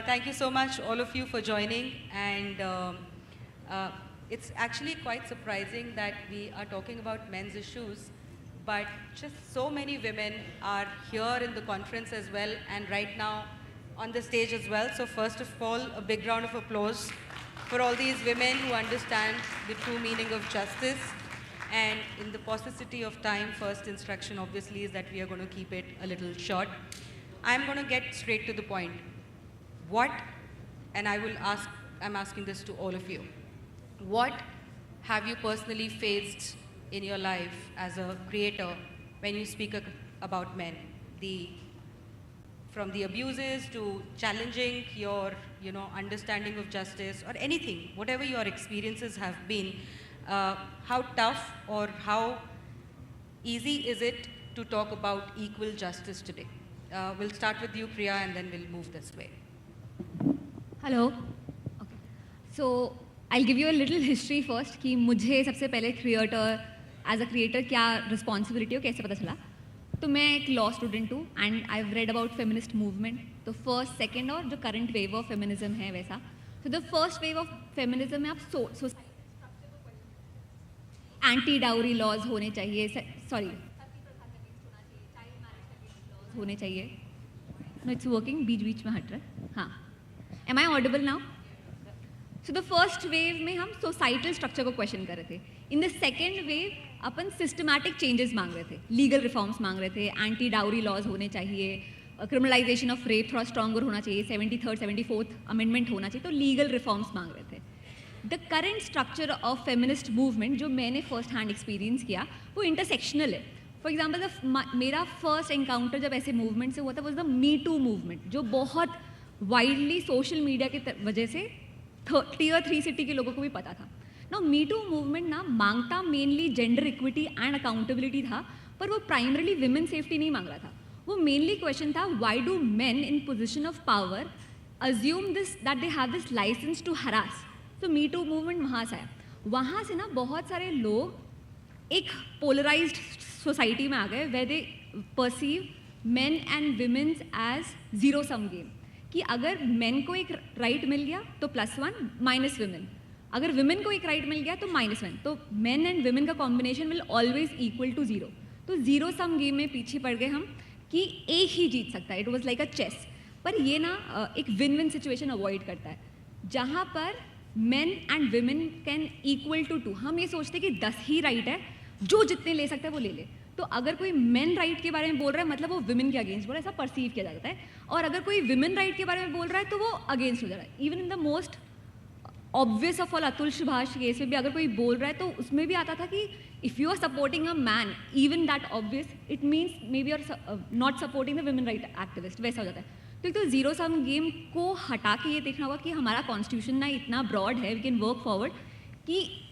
Thank you so much, all of you, for joining. And it's actually quite surprising that we are talking about men's issues, but just so many women are here in the conference as well, and right now on the stage as well. So first of all, a big round of applause for all these women who understand the true meaning of justice. And in the paucity of time, first instruction obviously is that we are going to keep it a little short. I'm going to get straight to the point. What, and I'm asking this to all of you, what have you personally faced in your life as a creator when you speak about men? From the abuses to challenging your, understanding of justice or anything, whatever your experiences have been, how tough or how easy is it to talk about equal justice today? We'll start with you, Priya, and then we'll move this way. Hello. Okay. So I'll give you a little history first कि मुझे सबसे पहले as a creator क्या responsibility हो कैसे पता चला. तो मैं एक law student हूँ and I've read about feminist movement. तो first, second और जो current wave of feminism है वैसा. So the first wave of feminism में आप anti-dowry laws होने चाहिए, sorry, होने चाहिए. No, it's working. बीच में हट रहा है. हाँ. Am I audible now? So the first wave में हम societal structure को question कर रहे थे. In the second wave upon systematic changes मांग रहे थे, legal reforms मांग रहे थे, anti-dowry laws होने चाहिए, criminalization of rape थोड़ा stronger होना चाहिए, 73rd, 74th amendment होना चाहिए, तो legal reforms मांग रहे थे. The current structure of feminist movement जो मैंने first hand experience किया वो intersectional है. For example, मेरा first encounter जब ऐसे movement से हुआ था was the Me Too movement जो बहुत widely social media की वजह से tier 3 city के लोगों को भी पता था. Now Me Too movement ना मांगता mainly gender equity and accountability था, पर वो primarily women safety नहीं मांग रहा था. वो mainly question था why do men in position of power assume this that they have this license to harass. So Me Too movement वहाँ से आया. वहाँ से ना बहुत सारे लोग एक polarized society में आ गए where they perceive men and women as zero sum game. कि अगर men को एक right मिल गया तो +1 minus women. अगर women को एक right मिल गया तो -1. तो men and women का combination will always equal to 0. तो zero sum game में पीछे पड़ गए हम कि एक ही जीत सकता है. It was like a chess. पर ये ना एक win-win situation avoid करता है जहाँ पर men and women can equal to 2. हम ये सोचते हैं कि 10 ही right है, जो जितने ले सकता है वो ले ले. तो अगर कोई मेन राइट के बारे में बोल रहा है मतलब वो विमेन के अगेंस्ट बोल रहा है, ऐसा परसीव किया जाता है. और अगर कोई विमेन राइट के बारे में बोल रहा है तो वो अगेंस्ट हो जा रहा है. Even in the most obvious of all Atul Subhash case में भी अगर कोई बोल रहा है तो उसमें भी आता था कि if you are supporting a man even that obvious it means may be are not supporting the women right activist, वैसा हो जाता है. तो जीरो सम गेम को हटा के ये देखना होगा कि हमारा कॉन्स्टिट्यूशन ना इतना ब्रॉड है, वी कैन वर्क फॉरवर्ड कि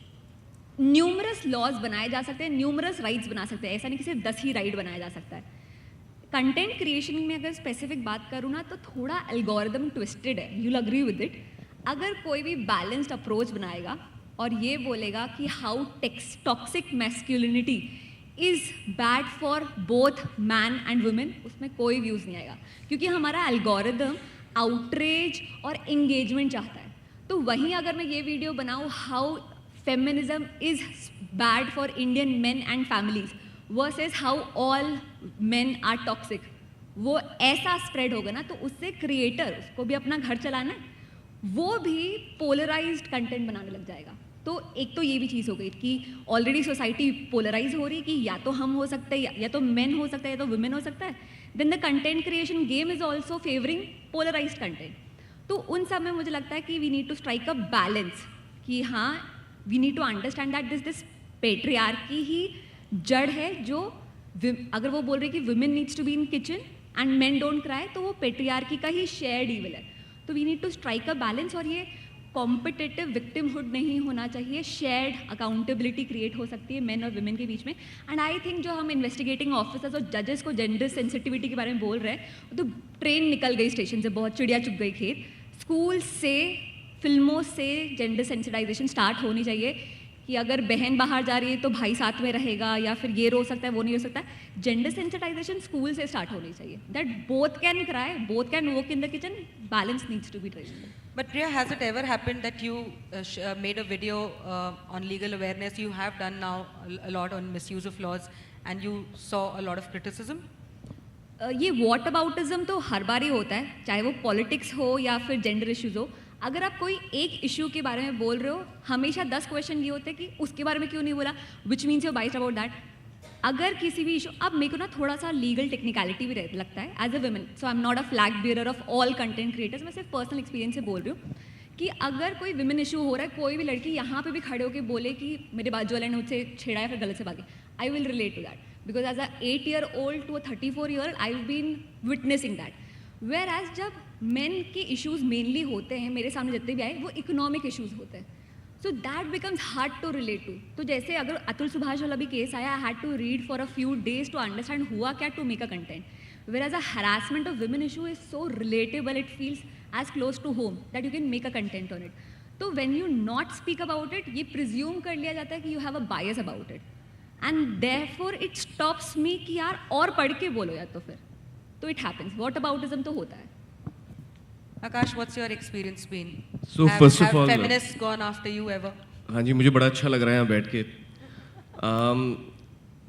न्यूमरस लॉज बनाए जा सकते हैं, न्यूमरस राइट्स बना सकते हैं. ऐसा नहीं कि सिर्फ 10 ही राइट बनाया जा सकता है. कंटेंट क्रिएशन में अगर स्पेसिफिक बात करूँ ना तो थोड़ा एल्गोरिदम ट्विस्टेड है. You will agree with it. अगर कोई भी बैलेंस्ड अप्रोच बनाएगा और ये बोलेगा कि how toxic masculinity is bad for both man and women, उसमें कोई व्यूज़ नहीं आएगा क्योंकि हमारा एल्गोरिदम आउटरेज और इंगेजमेंट चाहता है. तो वहीं अगर मैं ये वीडियो बनाऊँ how feminism is bad for Indian men and families versus how all men are toxic, वो ऐसा स्प्रेड होगा ना तो उससे क्रिएटर, उसको भी अपना घर चलाना है, वो भी पोलराइज्ड कंटेंट बनाने लग जाएगा. तो एक तो ये भी चीज़ हो गई कि ऑलरेडी सोसाइटी पोलराइज हो रही कि या तो हम हो सकते हैं या तो मेन हो सकता है या तो वुमेन हो सकता है. Then the content creation game is also favouring polarised content. तो उन सब में मुझे लगता है कि we need to strike a balance कि हाँ we need to understand that this patriarchy ही जड़ है जो अगर वो बोल रहे कि women needs to be in kitchen and men don't cry तो वो patriarchy का ही shared evil है. तो we need to strike a balance और ये कॉम्पिटिटिव विक्टिमहुड नहीं होना चाहिए, शेयर्ड अकाउंटेबिलिटी क्रिएट हो सकती है मेन और वुमेन के बीच में. एंड आई थिंक जो हम इन्वेस्टिगेटिंग ऑफिसर्स और जजेस को जेंडर सेंसिटिविटी के बारे में बोल रहे हैं तो ट्रेन निकल गई स्टेशन से, बहुत चिड़िया चुग गई खेत. स्कूल से फिल्मों से जेंडर सेंसिटाइजेशन स्टार्ट होनी चाहिए कि अगर बहन बाहर जा रही है तो भाई साथ में रहेगा, या फिर ये रो सकता है वो नहीं हो सकता है। जेंडर सेंसिटाइजेशन स्कूल से स्टार्ट होनी चाहिए, that both can cry, both can work in the kitchen, balance needs to be trained. But Priya, has it ever happened that you made a video on legal awareness? You have done now a lot on misuse of laws, and you saw a lot of criticism. ये what अबाउटिज्म तो हर बार ही होता है, चाहे वो politics हो या फिर gender issues हो। अगर आप कोई एक इशू के बारे में बोल रहे हो, हमेशा 10 क्वेश्चन ये होते हैं कि उसके बारे में क्यों नहीं बोला, which means you're biased about that. अगर किसी भी इशू, अब मेरे को ना थोड़ा सा लीगल टेक्निकलिटी भी लगता है as a women, so I am not a flag bearer of all content creators, मैं सिर्फ पर्सनल एक्सपीरियंस से बोल रही हूँ कि अगर कोई विमेन इशू हो रहा है, कोई भी लड़की यहाँ पे भी खड़े होकर बोले कि मेरे बाजू वाले ने मुझसे छेड़ा या फिर गलत से भागी, I will relate to that, because as a 8-year-old to a 34-year-old I have been witnessing that. Whereas जब मेन के इशूज़ मेनली होते हैं, मेरे सामने जितने भी आए वो इकोनॉमिक इशूज़ होते हैं, so that becomes hard to relate to. तो जैसे अगर अतुल सुभाष वाला भी केस आया, I had to read for a few days to understand हुआ क्या to make a content. Whereas a harassment of women issue is so relatable, it feels as close to home that you can make a content on it. So when you not speak about it, ये presume कर लिया जाता है कि you have a bias about it, and therefore it stops me कि यार और पढ़ के बोलो या तो फिर, तो it happens. Whataboutism तो होता है. Akash, what's your experience been? So first of have all, feminists gone after you ever? हाँ जी, मुझे बड़ा अच्छा लग रहा है यहाँ बैठ के।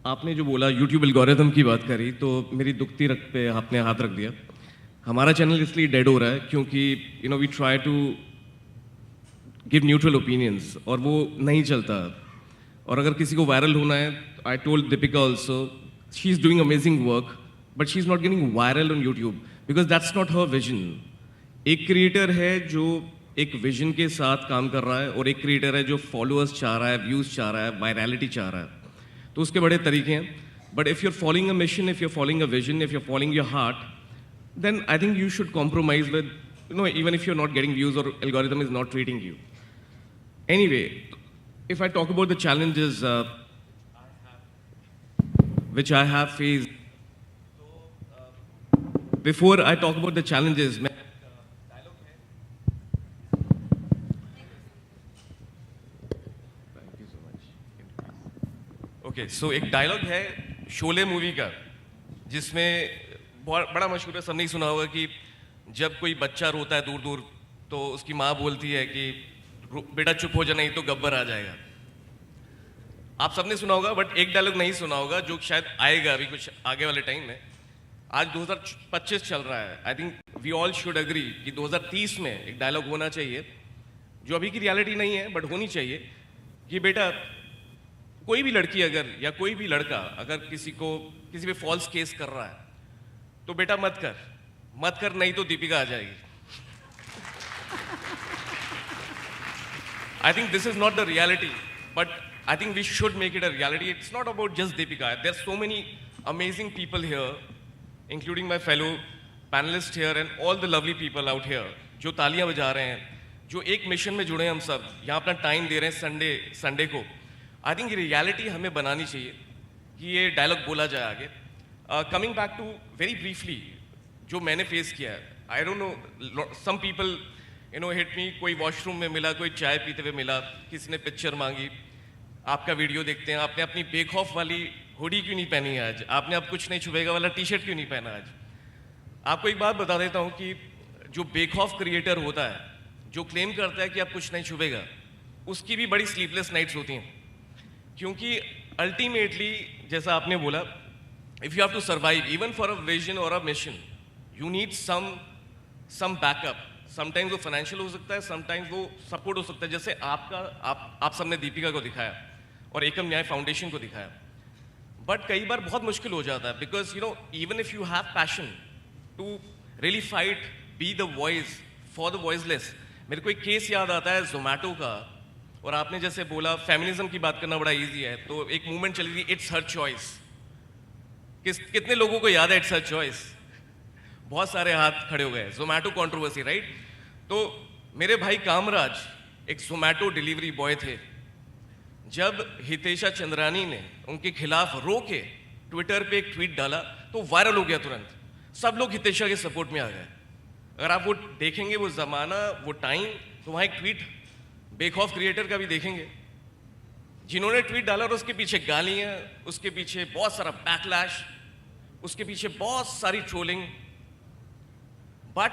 आपने जो बोला यूट्यूब एल्गोरिथम की बात करी, तो मेरी दुखती रग पे आपने हाथ रख दिया। हमारा चैनल इसलिए डेड हो रहा है क्योंकि we try to give neutral opinions, और वो नहीं चलता। और अगर किसी को वायरल होना है, I told Deepika also, she is doing amazing work, but she is not getting viral on YouTube because that's not her vision. एक क्रिएटर है जो एक विजन के साथ काम कर रहा है, और एक क्रिएटर है जो फॉलोअर्स चाह रहा है, व्यूज़ चाह रहा है, वायरलिटी चाह रहा है। तो उसके बड़े तरीके हैं। But if you are following a mission, if you are following a vision, if you are following your heart, then I think you should compromise with, even if you're not getting views or algorithm is not treating you. Anyway, if I talk about the challenges which I have faced, before I talk about the challenges, okay, so एक dialogue है Sholay movie का, जिसमें बड़ा मशहूर है, सब नहीं सुना होगा, कि जब कोई बच्चा रोता है दूर दूर तो उसकी माँ बोलती है कि बेटा चुप हो जा, नहीं तो गब्बर आ जाएगा। आप सबने सुना होगा, बट एक डायलॉग नहीं सुना होगा जो शायद आएगा अभी कुछ आगे वाले टाइम में। आज 2025 चल रहा है, I think we all should agree कि 2030 में एक डायलॉग होना चाहिए जो अभी की रियलिटी नहीं है बट होनी चाहिए, कि बेटा कोई भी लड़की अगर या कोई भी लड़का अगर किसी पे फॉल्स केस कर रहा है तो बेटा मत कर, नहीं तो दीपिका आ जाएगी। I think this is not the reality, but I think we should make it a reality. It's not about just Deepika. There's so many amazing people here, including my fellow panelists here and all the lovely people out here, जो तालियां बजा रहे हैं, जो एक mission में जुड़े हैं, हम सब यहाँ अपना टाइम दे रहे हैं संडे को। I think रियलिटी हमें बनानी चाहिए कि ये डायलॉग बोला जाए आगे। Coming back to very briefly जो मैंने फेस किया है, I don't know, some people hit me, कोई वॉशरूम में मिला, कोई चाय पीते हुए मिला, किसी ने पिक्चर मांगी, आपका वीडियो देखते हैं, आपने अपनी बेक ऑफ वाली हुडी क्यों नहीं पहनी है आज, आपने अब कुछ नहीं छुपेगा वाला टी शर्ट क्यों नहीं पहना आज। आपको एक बात बता देता हूँ कि जो बेक ऑफ क्रिएटर होता है, जो क्लेम करता है कि अब कुछ नहीं छुपेगा, उसकी भी बड़ी स्लीपलेस नाइट्स होती हैं, क्योंकि अल्टीमेटली जैसा आपने बोला, if you have to survive even for a vision or a mission, you need some backup. Sometimes वो financial हो सकता है, sometimes वो support हो सकता है, जैसे आप सबने दीपिका को दिखाया और एकम न्याय फाउंडेशन को दिखाया। बट कई बार बहुत मुश्किल हो जाता है, because even if you have passion to really fight, be the voice for the voiceless। मेरे को एक केस याद आता है जोमेटो का, और आपने जैसे बोला फेमिनिज्म की बात करना बड़ा ईजी है, तो एक मूवमेंट चली थी, इट्स हर चॉइस। कितने लोगों को याद है इट्स हर चॉइस? बहुत सारे हाथ खड़े हो गए। Zomato controversy, right? तो मेरे भाई कामराज एक जोमेटो डिलीवरी बॉय थे। जब हितेशा चंद्रानी ने उनके खिलाफ रो के ट्विटर पे एक ट्वीट डाला तो वायरल हो गया तुरंत, सब लोग हितेशा के सपोर्ट में आ गए। अगर आप वो देखेंगे, वो जमाना, वो टाइम, तो वहाँ एक ट्वीट बेक ऑफ क्रिएटर का भी देखेंगे, जिन्होंने ट्वीट डाला और उसके पीछे गालियां, उसके पीछे बहुत सारा बैकलैश, उसके पीछे बहुत सारी trolling. But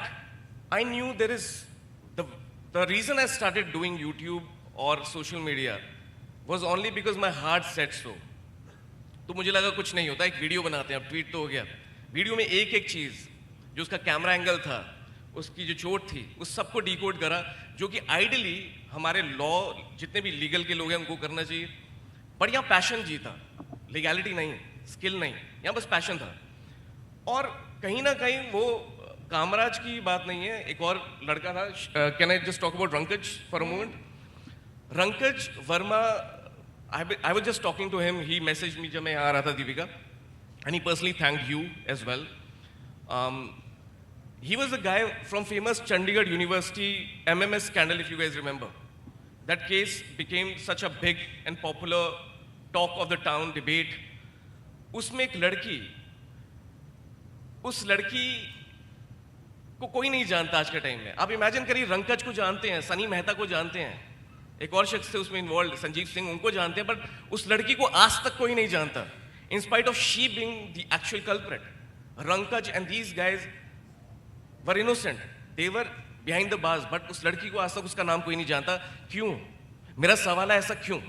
I knew there is the reason I started doing YouTube और social media was only because my heart set so. तो मुझे लगा कुछ नहीं होता, एक वीडियो बनाते हैं, अब ट्वीट तो हो गया. वीडियो में एक एक चीज, जो उसका कैमरा एंगल था, उसकी जो चोट थी, उस सबको डिकोड करा, जो कि आइडियली हमारे लॉ जितने भी लीगल के लोग हैं उनको करना चाहिए. पर यहाँ पैशन जीता, लीगैलिटी नहीं, स्किल नहीं, यहाँ बस पैशन था. और कहीं ना कहीं वो कामराज की बात नहीं है, एक और लड़का था. Can I just talk about Rankaj for a moment? Rankaj Verma, I was just talking to him. He messaged me जब मैं यहाँ आ रहा था Deepika, and he personally thanked you as well. He was a guy from famous Chandigarh University MMS scandal, if you guys remember. That case became such a big and popular talk of the town debate. उसमें एक लड़की, उस लड़की को कोई नहीं जानता आज के टाइम में. आप इमेजिन करिए, रंकज को जानते हैं, सनी मेहता को जानते हैं, एक और शख्स थे उसमें इन्वॉल्व, संजीव सिंह, उनको जानते हैं, बट उस लड़की को आज तक कोई नहीं जानता. In spite of she being the actual culprit, Rankaj and these guys were innocent, they were behind the bars, but उस लड़की को आज तक उसका नाम कोई नहीं जानता. क्यों? मेरा सवाल है, ऐसा क्यों?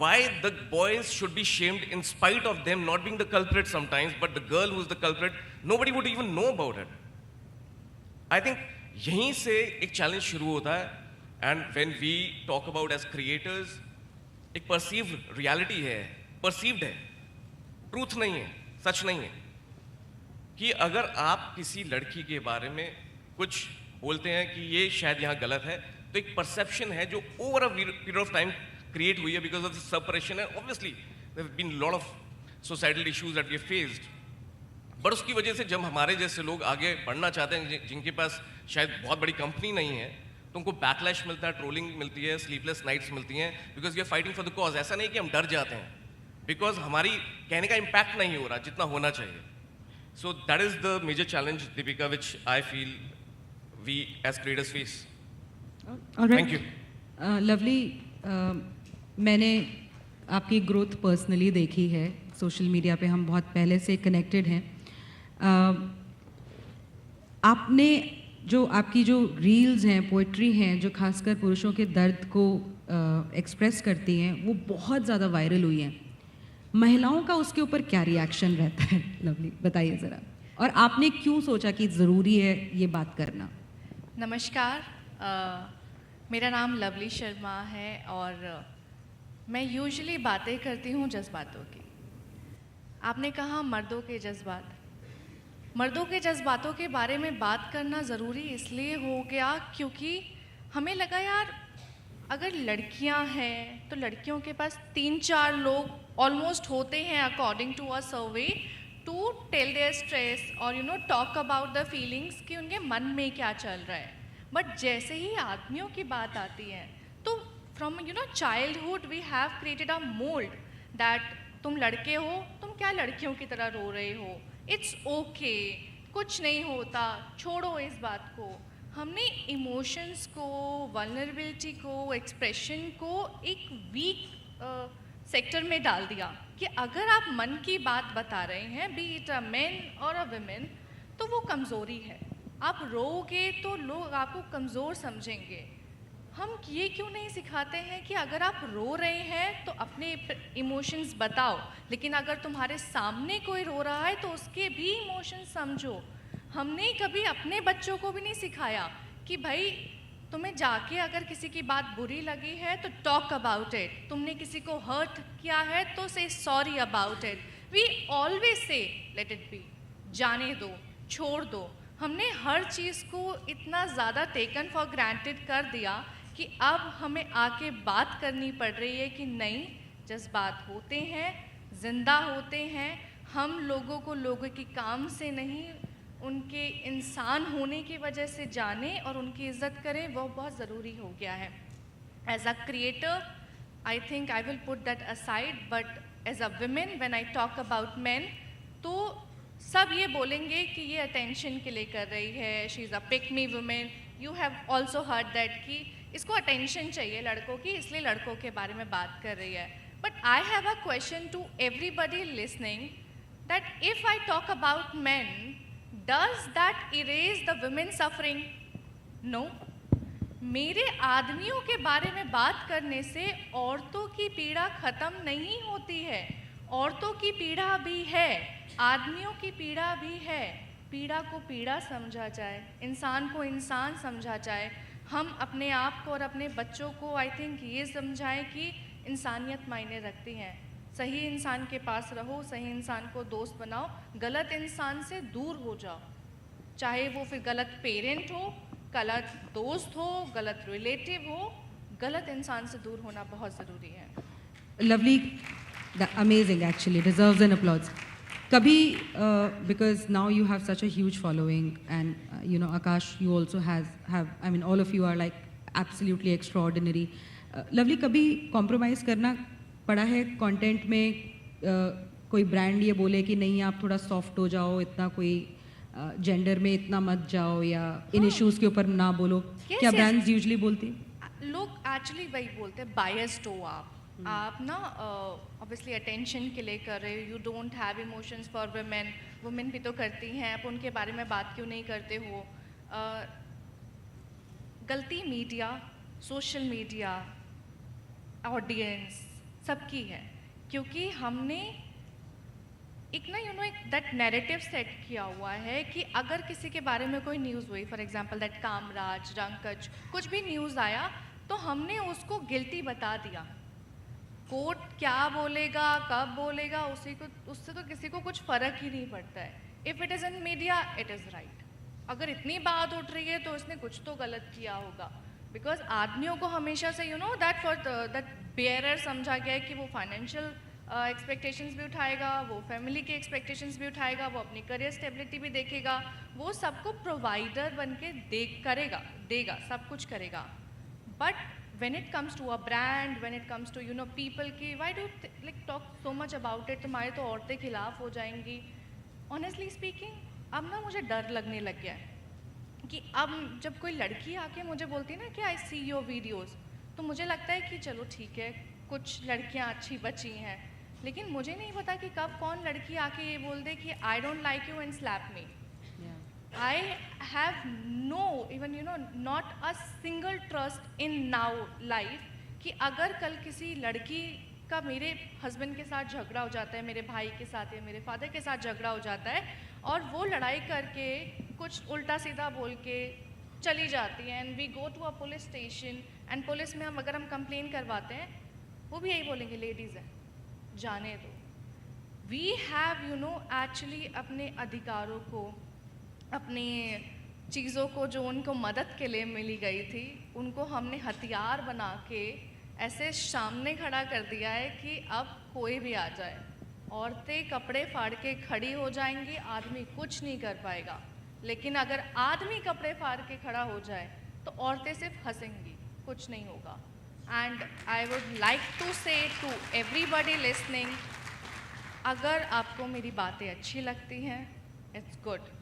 Why the boys should be shamed in spite of them not being the culprit sometimes, but the girl who's the culprit, nobody would even know about it. I think यहीं से एक चैलेंज शुरू होता है. And when we talk about as creators, एक perceived reality है, perceived है, truth नहीं है, सच नहीं है, कि अगर आप किसी लड़की के बारे में कुछ बोलते हैं कि ये शायद यहाँ गलत है, तो एक परसेप्शन है जो over a period of time create हुई है बिकॉज ऑफ दिस सपरेशन है. Obviously there have been lot of societal issues that we have faced, but उसकी वजह से जब हमारे जैसे लोग आगे बढ़ना चाहते हैं, जिनके पास शायद बहुत बड़ी कंपनी नहीं है, तो उनको बैकलैश मिलता है, ट्रोलिंग मिलती है, स्लीपलेस नाइट्स मिलती हैं, because we are fighting for the cause. ऐसा नहीं कि हम डर जाते हैं, बिकॉज हमारी कहने का इम्पैक्ट नहीं हो रहा जितना होना चाहिए. So that is the major challenge, Deepika, which I feel we as creators face. Thank you. Lovely, मैंने आपकी ग्रोथ पर्सनली देखी है, सोशल मीडिया पे हम बहुत पहले से कनेक्टेड हैं. आपने जो आपकी जो रील्स हैं, पोइट्री हैं, जो खासकर पुरुषों के दर्द को एक्सप्रेस करती हैं, वो बहुत ज़्यादा वायरल हुई हैं. महिलाओं का उसके ऊपर क्या रिएक्शन रहता है? लवली, बताइए ज़रा. और आपने क्यों सोचा कि ज़रूरी है ये बात करना? नमस्कार, मेरा नाम लवली शर्मा है और मैं यूजुअली बातें करती हूँ जज्बातों की. आपने कहा मर्दों के जज्बात. मर्दों के जज्बातों के बारे में बात करना ज़रूरी इसलिए हो गया क्योंकि हमें लगा यार, अगर लड़कियां हैं तो लड़कियों के पास 3-4 लोग ऑलमोस्ट होते हैं according to a survey, to tell their stress और टॉक अबाउट द फीलिंग्स कि उनके मन में क्या चल रहा है. बट जैसे ही आदमियों की बात आती है तो from childhood we have created a mould that तुम लड़के हो, तुम क्या लड़कियों की तरह रो रहे हो, इट्स ओके, कुछ नहीं होता, छोड़ो इस बात को. हमने इमोशंस को, वल्नरेबिलिटी को, एक्सप्रेशन को एक वीक सेक्टर में डाल दिया कि अगर आप मन की बात बता रहे हैं, बी इट अ मैन और अ वुमेन, तो वो कमज़ोरी है. आप रोओगे तो लोग आपको कमज़ोर समझेंगे. हम ये क्यों नहीं सिखाते हैं कि अगर आप रो रहे हैं तो अपने इमोशंस बताओ, लेकिन अगर तुम्हारे सामने कोई रो रहा है तो उसके भी इमोशंस समझो. हमने कभी अपने बच्चों को भी नहीं सिखाया कि भाई तुम्हें जाके अगर किसी की बात बुरी लगी है तो टॉक अबाउट इट, तुमने किसी को हर्ट किया है तो say sorry about it. We always say let it be, जाने दो, छोड़ दो. हमने हर चीज़ को इतना ज़्यादा टेकन फॉर ग्रांटेड कर दिया कि अब हमें आके बात करनी पड़ रही है कि नहीं, जज्बात होते हैं, जिंदा होते हैं. हम लोगों को लोगों के काम से नहीं, उनके इंसान होने की वजह से जाने और उनकी इज्जत करें, वो बहुत ज़रूरी हो गया है. As a creator I think I will put that aside, but as a women when I talk about man, तो सब ये बोलेंगे कि ये अटेंशन के लिए कर रही है, she is a pick me women. You have also heard that कि इसको अटेंशन चाहिए लड़कों की, इसलिए लड़कों के बारे में बात कर रही है. But I have a question to everybody listening, that if I talk about man, does that erase the women suffering? No. मेरे आदमियों के बारे में बात करने से औरतों की पीड़ा ख़त्म नहीं होती है. औरतों की पीड़ा भी है, आदमियों की पीड़ा भी है. पीड़ा को पीड़ा समझा जाए, इंसान को इंसान समझा जाए. हम अपने आप को और अपने बच्चों को आई थिंक ये समझाएं कि इंसानियत मायने रखती हैं. सही इंसान के पास रहो, सही इंसान को दोस्त बनाओ, गलत इंसान से दूर हो जाओ. चाहे वो फिर गलत पेरेंट हो, गलत दोस्त हो, गलत रिलेटिव हो, गलत इंसान से दूर होना बहुत ज़रूरी है. Lovely, amazing actually, deserves an applause. Kabhi, because now you have such a huge following, and you know, Akash, you also have, I mean, all of you are like absolutely extraordinary. Lovely, कभी compromise करना पड़ा है content में? कोई brand ये बोले कि नहीं आप थोड़ा soft हो जाओ, इतना कोई जेंडर में इतना मत जाओ, या इन इश्यूज के ऊपर ना बोलो, क्या ब्रांड्स यूजुअली बोलती हैं? लोग एक्चुअली वही बोलते हैं, बायस्ड हो आप ना ऑब्वियसली अटेंशन के लिए कर रहे हो, you don't have emotions for women. Women भी तो करती हैं, आप उनके बारे में बात क्यों नहीं करते हो? गलती मीडिया, सोशल मीडिया, ऑडियंस सबकी है, क्योंकि हमने एक ना एक दैट नैरेटिव सेट किया हुआ है कि अगर किसी के बारे में कोई न्यूज़ हुई, फॉर एग्जांपल दैट कामराज, रंकज, कुछ भी न्यूज़ आया तो हमने उसको गिल्टी बता दिया. कोर्ट क्या बोलेगा, कब बोलेगा, उससे तो किसी को कुछ फ़र्क ही नहीं पड़ता है. If it is in media it is right. अगर इतनी बात उठ रही है तो उसने कुछ तो गलत किया होगा. बिकॉज आदमियों को हमेशा say that for that bearer समझा गया है कि वो फाइनेंशियल एक्सपेक्टेशंस भी उठाएगा, वो फैमिली के एक्सपेक्टेशंस भी उठाएगा, वो अपनी करियर स्टेबिलिटी भी देखेगा, वो सबको प्रोवाइडर बन के देगा, सब कुछ करेगा. But when it comes to a brand, when it comes to people की, why do you like talk so much about it? तुम्हारे तो औरतें खिलाफ हो जाएंगी. Honestly speaking, अब ना मुझे डर लगने लग गया है कि अब जब कोई लड़की आके मुझे बोलती है ना कि आई सी योर वीडियोज़, तो मुझे लगता है कि चलो ठीक है, कुछ लड़कियां अच्छी बची हैं, लेकिन मुझे नहीं पता कि कब कौन लड़की आके ये बोल दे कि I don't like you and slap me. I have even not a single trust in now life कि अगर कल किसी लड़की का मेरे हस्बैंड के साथ झगड़ा हो जाता है, मेरे भाई के साथ या मेरे फादर के साथ झगड़ा हो जाता है, और वो लड़ाई करके कुछ उल्टा सीधा बोल के चली जाती है, and we go to a police station, and police में अगर हम कंप्लेन करवाते हैं, वो भी यही बोलेंगे लेडीज़ है, जाने दो. वी हैव एक्चुअली अपने अधिकारों को, अपनी चीज़ों को जो उनको मदद के लिए मिली गई थी, उनको हमने हथियार बना के ऐसे सामने खड़ा कर दिया है कि अब कोई भी आ जाए, औरतें कपड़े फाड़ के खड़ी हो जाएंगी, आदमी कुछ नहीं कर पाएगा. लेकिन अगर आदमी कपड़े फाड़ के खड़ा हो जाए तो औरतें सिर्फ हंसेंगी, कुछ नहीं होगा. And I would like to say to everybody listening, अगर आपको मेरी बातें अच्छी लगती हैं इट्स गुड,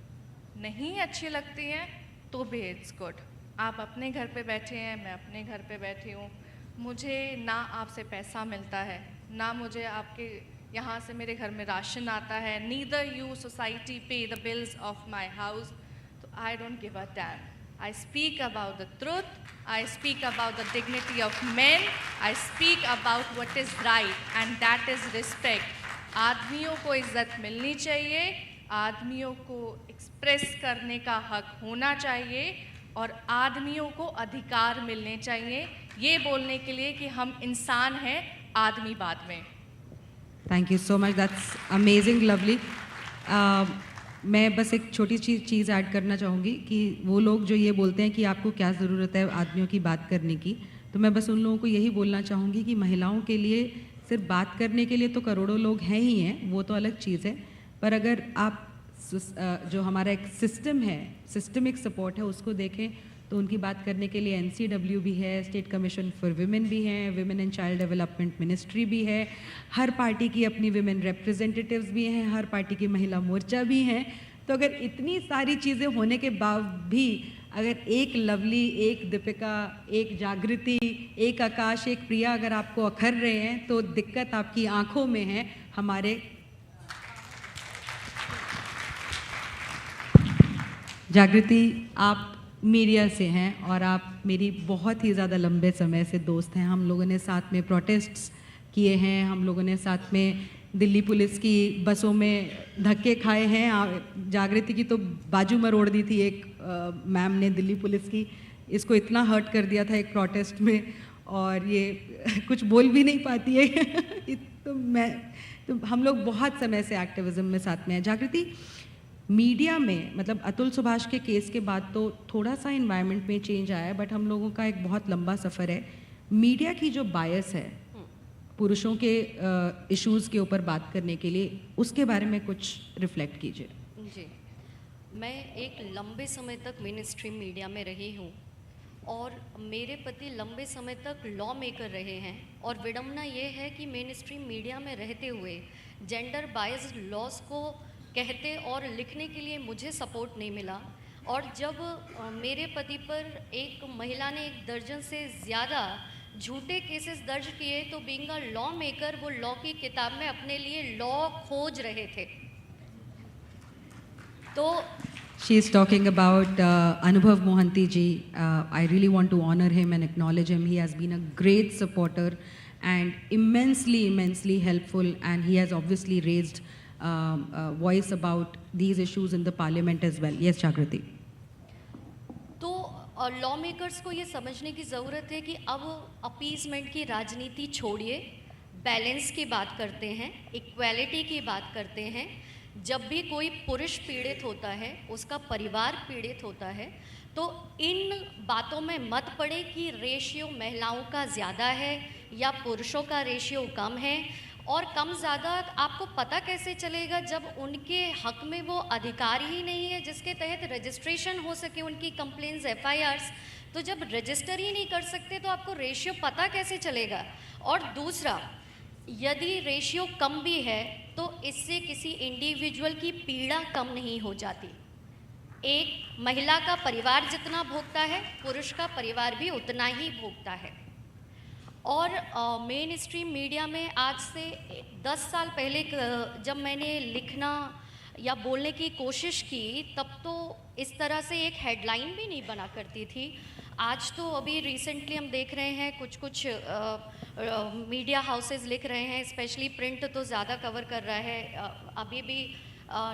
नहीं अच्छी लगती हैं तो भी इट्स गुड. आप अपने घर पे बैठे हैं, मैं अपने घर पे बैठी हूँ, मुझे ना आपसे पैसा मिलता है, ना मुझे आपके यहाँ से मेरे घर में राशन आता है, neither you society pay the bills of my house, तो I don't give a damn. I speak about the truth, I speak about the dignity of men, I speak about what is right, and that is respect. आदमियों को इज्जत मिलनी चाहिए, आदमियों को express करने का हक होना चाहिए, और आदमियों को अधिकार मिलने चाहिए ये बोलने के लिए कि हम इंसान हैं, आदमी बाद में. Thank you so much, that's amazing, lovely. मैं बस एक छोटी सी चीज़ ऐड करना चाहूँगी कि वो लोग जो ये बोलते हैं कि आपको क्या ज़रूरत है आदमियों की बात करने की, तो मैं बस उन लोगों को यही बोलना चाहूँगी कि महिलाओं के लिए सिर्फ बात करने के लिए तो करोड़ों लोग हैं ही हैं, वो तो अलग चीज़ है, पर अगर आप जो हमारा एक सिस्टम है, सिस्टमिक सपोर्ट है, उसको देखें तो उनकी बात करने के लिए NCW भी है, स्टेट कमीशन फॉर विमेन भी है, women and child development ministry भी है, हर पार्टी की अपनी विमेन रिप्रेजेंटेटिव्स भी हैं, हर पार्टी की महिला मोर्चा भी हैं. तो अगर इतनी सारी चीज़ें होने के बाद भी अगर एक लवली, एक दीपिका, एक जागृति, एक आकाश, एक प्रिया अगर आपको अखर रहे हैं तो दिक्कत आपकी आंखों में है। हमारे जागृति, आप मीडिया से हैं और आप मेरी बहुत ही ज़्यादा लंबे समय से दोस्त हैं। हम लोगों ने साथ में प्रोटेस्ट्स किए हैं, हम लोगों ने साथ में दिल्ली पुलिस की बसों में धक्के खाए हैं। जागृति की तो बाजू मरोड़ दी थी एक मैम ने दिल्ली पुलिस की, इसको इतना हर्ट कर दिया था एक प्रोटेस्ट में, और ये कुछ बोल भी नहीं पाती है। तो हम लोग बहुत समय से एक्टिविज्म में साथ में हैं। जागृति, मीडिया में मतलब अतुल सुभाष के केस के बाद तो थोड़ा सा इन्वायरमेंट में चेंज आया है, बट हम लोगों का एक बहुत लंबा सफ़र है। मीडिया की जो बायस है पुरुषों के इश्यूज़ के ऊपर बात करने के लिए, उसके बारे में कुछ रिफ्लेक्ट कीजिए। जी, मैं एक लंबे समय तक मेन स्ट्रीम मीडिया में रही हूँ और मेरे पति लंबे समय तक लॉ मेकर रहे हैं, और विडम्बना ये है कि मेन स्ट्रीम मीडिया में रहते हुए जेंडर बायस्ड लॉज को कहते और लिखने के लिए मुझे सपोर्ट नहीं मिला। और जब मेरे पति पर एक महिला ने 1 दर्जन से ज़्यादा झूठे केसेस दर्ज किए, तो बीइंग अ लॉ मेकर वो लॉ की किताब में अपने लिए लॉ खोज रहे थे। तो She is talking about Anubhav Mohanty ji. I really want to honor him and acknowledge him. He has been a great supporter and immensely helpful, and he has obviously raised voice about these issues in the parliament as well. Yes, Jagriti. तो law makers को ये समझने की ज़रूरत है कि अब appeasement की राजनीति छोड़िए, बैलेंस की बात करते हैं, इक्वालिटी की बात करते हैं। जब भी कोई पुरुष पीड़ित होता है, उसका परिवार पीड़ित होता है, तो इन बातों में मत पड़े कि रेशियो महिलाओं का ज़्यादा है या पुरुषों का रेशियो कम है। और कम ज़्यादा आपको पता कैसे चलेगा जब उनके हक में वो अधिकार ही नहीं है जिसके तहत रजिस्ट्रेशन हो सके उनकी कंप्लेंट्स, FIRs। तो जब रजिस्टर ही नहीं कर सकते तो आपको रेशियो पता कैसे चलेगा। और दूसरा, यदि रेशियो कम भी है तो इससे किसी इंडिविजुअल की पीड़ा कम नहीं हो जाती। एक महिला का परिवार जितना भोगता है, पुरुष का परिवार भी उतना ही भोगता है। और मेन स्ट्रीम मीडिया में आज से 10 साल पहले जब मैंने लिखना या बोलने की कोशिश की, तब तो इस तरह से एक हेडलाइन भी नहीं बना करती थी। आज तो अभी रिसेंटली हम देख रहे हैं कुछ मीडिया हाउसेस लिख रहे हैं, स्पेशली प्रिंट तो ज़्यादा कवर कर रहा है। अभी भी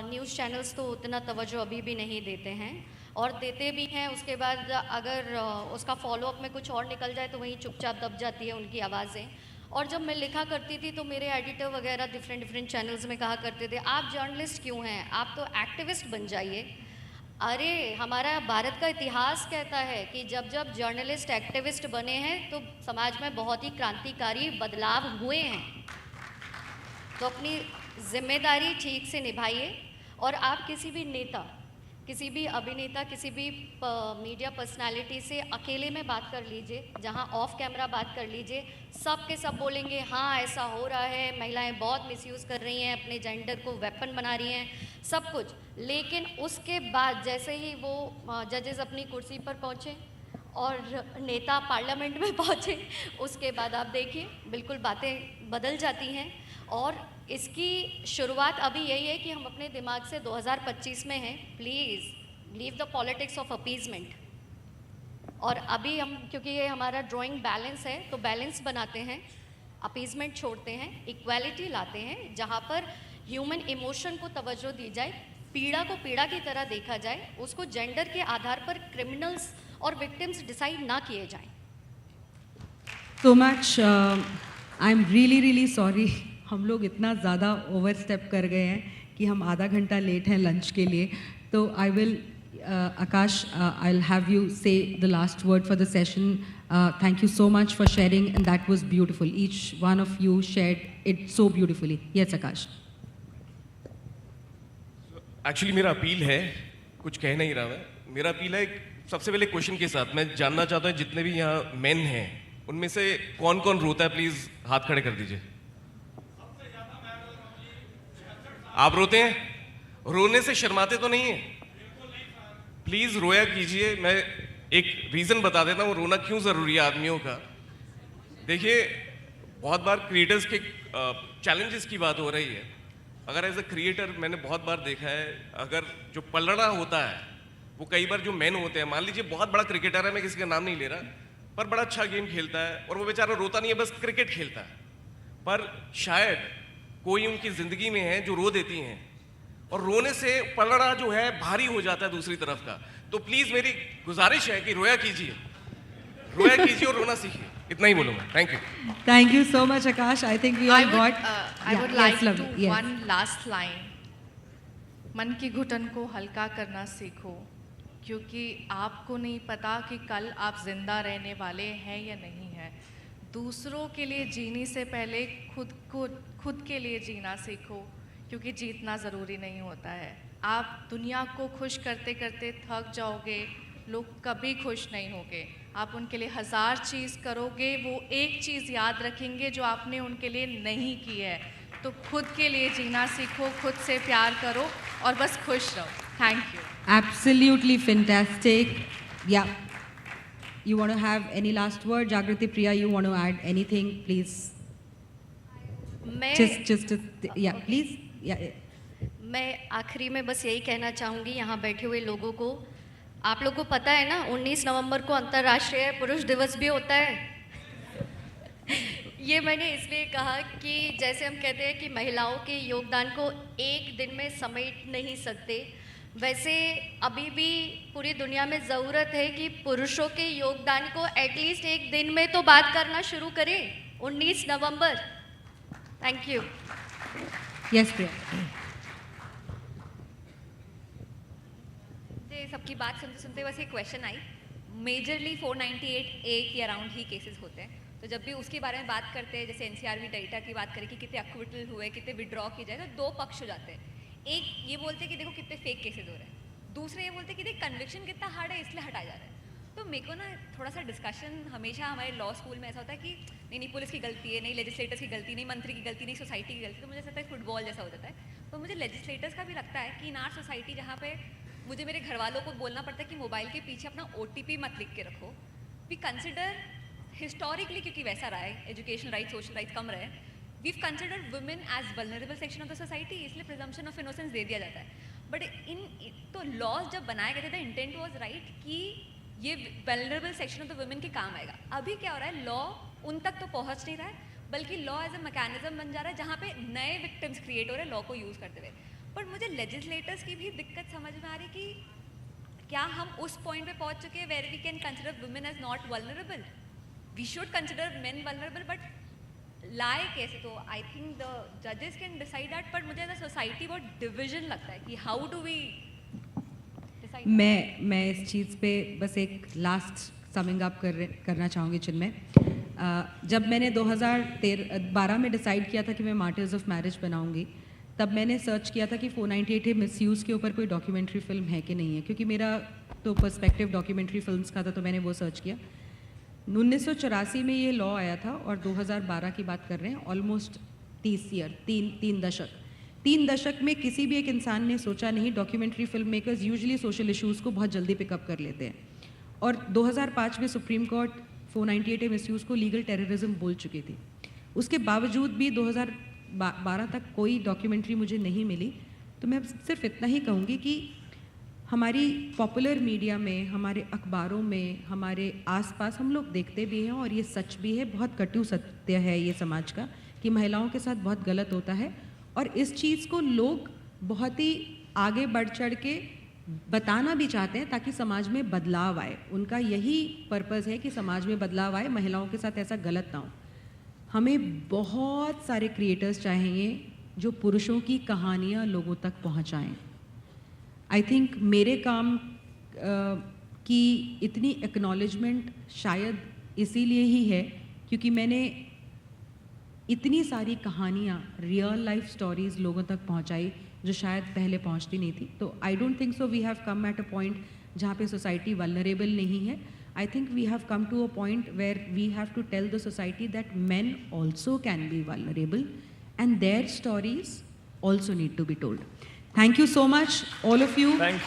न्यूज़ चैनल्स तो उतना तवज्जो अभी भी नहीं देते हैं, और देते भी हैं उसके बाद अगर उसका फॉलोअप में कुछ और निकल जाए तो वहीं चुपचाप दब जाती है उनकी आवाज़ें। और जब मैं लिखा करती थी तो मेरे एडिटर वगैरह डिफरेंट चैनल्स में कहा करते थे, आप जर्नलिस्ट क्यों हैं, आप तो एक्टिविस्ट बन जाइए। अरे हमारा भारत का इतिहास कहता है कि जब जब जर्नलिस्ट एक्टिविस्ट बने हैं तो समाज में बहुत ही क्रांतिकारी बदलाव हुए हैं। तो अपनी जिम्मेदारी ठीक से निभाइए। और आप किसी भी नेता, किसी भी अभिनेता, किसी भी मीडिया पर्सनालिटी से अकेले में बात कर लीजिए, जहां ऑफ कैमरा बात कर लीजिए, सब के सब बोलेंगे हाँ ऐसा हो रहा है, महिलाएं बहुत मिसयूज़ कर रही हैं, अपने जेंडर को वेपन बना रही हैं, सब कुछ। लेकिन उसके बाद जैसे ही वो जजेस अपनी कुर्सी पर पहुँचे और नेता पार्लियामेंट में पहुँचे, उसके बाद आप देखिए बिल्कुल बातें बदल जाती हैं। और इसकी शुरुआत अभी यही है कि हम अपने दिमाग से 2025 में हैं, please leave the politics of appeasement. और अभी हम, क्योंकि ये हमारा ड्राइंग बैलेंस है, तो बैलेंस बनाते हैं, अपीजमेंट छोड़ते हैं, इक्वालिटी लाते हैं, जहाँ पर ह्यूमन इमोशन को तवज्जो दी जाए, पीड़ा को पीड़ा की तरह देखा जाए, उसको जेंडर के आधार पर क्रिमिनल्स और विक्टिम्स डिसाइड ना किए जाएं। So much, I am really sorry, हम लोग इतना ज़्यादा ओवर स्टेप कर गए हैं कि हम आधा घंटा लेट हैं लंच के लिए। तो I will Akash, I'll have you say the last word for the session. Thank you so much for sharing, and that was beautiful. Each one of you shared it so beautifully. Yes, Akash. Actually मेरा appeal है, कुछ कह नहीं रहा मैं, मेरा appeal है सबसे पहले क्वेश्चन के साथ मैं जानना चाहता हूँ जितने भी यहाँ मेन हैं उनमें से कौन कौन रोता है, प्लीज हाथ खड़े कर दीजिए। आप रोते हैं? रोने से शर्माते तो नहीं है? प्लीज़ रोया कीजिए। मैं एक रीज़न बता देता हूँ रोना क्यों ज़रूरी है आदमियों का। देखिए, बहुत बार क्रिएटर्स के चैलेंजेस की बात हो रही है। अगर एज अ क्रिएटर मैंने बहुत बार देखा है, अगर जो पलड़ा होता है वो कई बार जो मैन होते हैं, मान लीजिए बहुत बड़ा क्रिकेटर है, मैं किसी का नाम नहीं ले रहा, पर बड़ा अच्छा गेम खेलता है और वो बेचारा रोता नहीं है, बस क्रिकेट खेलता है, पर शायद कोई उनकी ज़िंदगी में है जो रो देती हैं और रोने से पलड़ा जो है भारी हो जाता है दूसरी तरफ का। तो प्लीज़ मेरी गुजारिश है कि रोया कीजिए और रोना सीखिए। इतना ही बोलूँगा। Thank you. Thank you so much, Akash. I think we all got. I Yeah, would yes, like lovely. to Yes. one last line. मन की घुटन को हल्का करना सीखो, क्योंकि आपको नहीं पता कि कल आप जिंदा रहने वाले हैं या नहीं हैं। दूसरों के लिए जीने से पहले खुद के लिए जीना सीखो, क्योंकि जीतना ज़रूरी नहीं होता है। आप दुनिया को खुश करते करते थक जाओगे, लोग कभी खुश नहीं होंगे। आप उनके लिए 1000 चीज़ करोगे, वो एक चीज़ याद रखेंगे जो आपने उनके लिए नहीं की है। तो खुद के लिए जीना सीखो, खुद से प्यार करो और बस खुश रहो। Thank you. Absolutely fantastic. Yeah. You want to have any last word? Jagriti, Priya, you want to add anything, please? मैं Yeah, please. Yeah. मैं आखिरी में बस यही कहना चाहूँगी यहाँ बैठे हुए लोगों को, आप लोग को पता है ना 19 नवंबर को अंतर्राष्ट्रीय पुरुष दिवस भी होता है। ये मैंने इसलिए कहा कि जैसे हम कहते हैं कि महिलाओं के योगदान को एक दिन में समेट नहीं सकते, वैसे अभी भी पूरी दुनिया में ज़रूरत है कि पुरुषों के योगदान को एटलीस्ट एक दिन में तो बात करना शुरू करें। 19 नवंबर। Thank you. Yes, Priya. सबकी बात सुनते सुनते बस एक क्वेश्चन आई। मेजरली 498 ए के अराउंड ही केसेस होते हैं, तो जब भी उसके बारे में बात करते हैं, जैसे एनसीआरबी डेटा की बात करें कि कितने अक्विटल हुए, कितने विड्रॉ किए जाए, तो दो पक्ष हो जाते हैं। एक ये बोलते हैं कि देखो कितने फेक केसेस हो रहे हैं, दूसरे ये बोलते हैं कि देख कन्विक्शन कितना हार्ड है इसलिए हटाया जा रहा है। तो मेरे को ना थोड़ा सा डिस्कशन हमेशा हमारे लॉ स्कूल में ऐसा होता है कि नहीं पुलिस की गलती है, नहीं लेजिस्लेटर्स की गलती, नहीं मंत्री की गलती, नहीं सोसाइटी की गलती। तो मुझे ऐसा लगता है फुटबॉल जैसा हो जाता है। तो मुझे लेजिस्लेटर्स का भी लगता है कि इन आर सोसाइटी जहाँ पे मुझे मेरे घर वालों को बोलना पड़ता है कि मोबाइल के पीछे अपना OTP मत लिख के रखो, वी कंसिडर हिस्टोरिकली, क्योंकि वैसा रहा है, एजुकेशन राइट, सोशल राइट्स कम रहे, we consider women as vulnerable section of the society, इसलिए प्रिजम्पशन ऑफ इनोसेंस दे दिया जाता है। बट तो लॉज जब बनाए गए थे, द इंटेंट वाज राइट कि ये vulnerable section of the women के काम आएगा। अभी क्या हो रहा है, लॉ उन तक तो पहुंच नहीं रहा है, बल्कि लॉ एज अ मैकेनिज्म बन जा रहा है जहाँ पे नए विक्टिम्स क्रिएट हो रहे हैं लॉ को यूज़ करते हुए। बट मुझे लेजिस्लेटर्स की भी दिक्कत समझ में आ रही कि क्या हम उस पॉइंट पे पहुंच चुके हैं where we can consider women as not vulnerable. We should consider men vulnerable, but लाए कैसे? तो आई थिंक द जजेस कैन डिसाइड दैट, बट मुझे एज अ सोसाइटी बहुत डिविजन लगता है कि हाउ डू वी डिसाइड। मैं इस चीज़ पे बस एक लास्ट समिंग अप करना चाहूँगी चिन्मय। जब मैंने 2012 में डिसाइड किया था कि मैं मार्टर्स ऑफ मैरिज बनाऊँगी, तब मैंने सर्च किया था कि 498 मिसयूज़ के ऊपर कोई डॉक्यूमेंट्री फिल्म है कि नहीं है, क्योंकि मेरा तो पर्सपेक्टिव डॉक्यूमेंट्री फिल्म्स का था, तो मैंने वो सर्च किया। 1984 में ये लॉ आया था और 2012 की बात कर रहे हैं, ऑलमोस्ट 30 ईयर, तीन दशक में किसी भी एक इंसान ने सोचा नहीं। Documentary film makers usually social issues को बहुत जल्दी पिकअप कर लेते हैं, और 2005 में सुप्रीम कोर्ट 498 मिसयूज़ को लीगल टेररिज्म बोल चुकी थी। उसके बावजूद भी 2012 तक कोई डॉक्यूमेंट्री मुझे नहीं मिली। तो मैं सिर्फ इतना ही कहूँगी कि हमारी पॉपुलर मीडिया में, हमारे अखबारों में, हमारे आसपास हम लोग देखते भी हैं, और ये सच भी है, बहुत कटु सत्य है ये समाज का, कि महिलाओं के साथ बहुत गलत होता है, और इस चीज़ को लोग बहुत ही आगे बढ़ चढ़ के बताना भी चाहते हैं ताकि समाज में बदलाव आए। उनका यही पर्पज़ है कि समाज में बदलाव आए, महिलाओं के साथ ऐसा गलत ना हो। हमें बहुत सारे क्रिएटर्स चाहिए जो पुरुषों की कहानियाँ लोगों तक पहुँचाएँ। आई थिंक मेरे काम की इतनी एक्नॉलेजमेंट शायद इसीलिए ही है क्योंकि मैंने इतनी सारी कहानियाँ, रियल लाइफ स्टोरीज लोगों तक पहुँचाई जो शायद पहले पहुँचती नहीं थी। तो I don't think so we have come at a point जहाँ पे सोसाइटी वल्नरेबल नहीं है। I think we have come to a point where we have to tell the society that men also can be vulnerable and their stories also need to be told. Thank you so much, all of you. Thank you.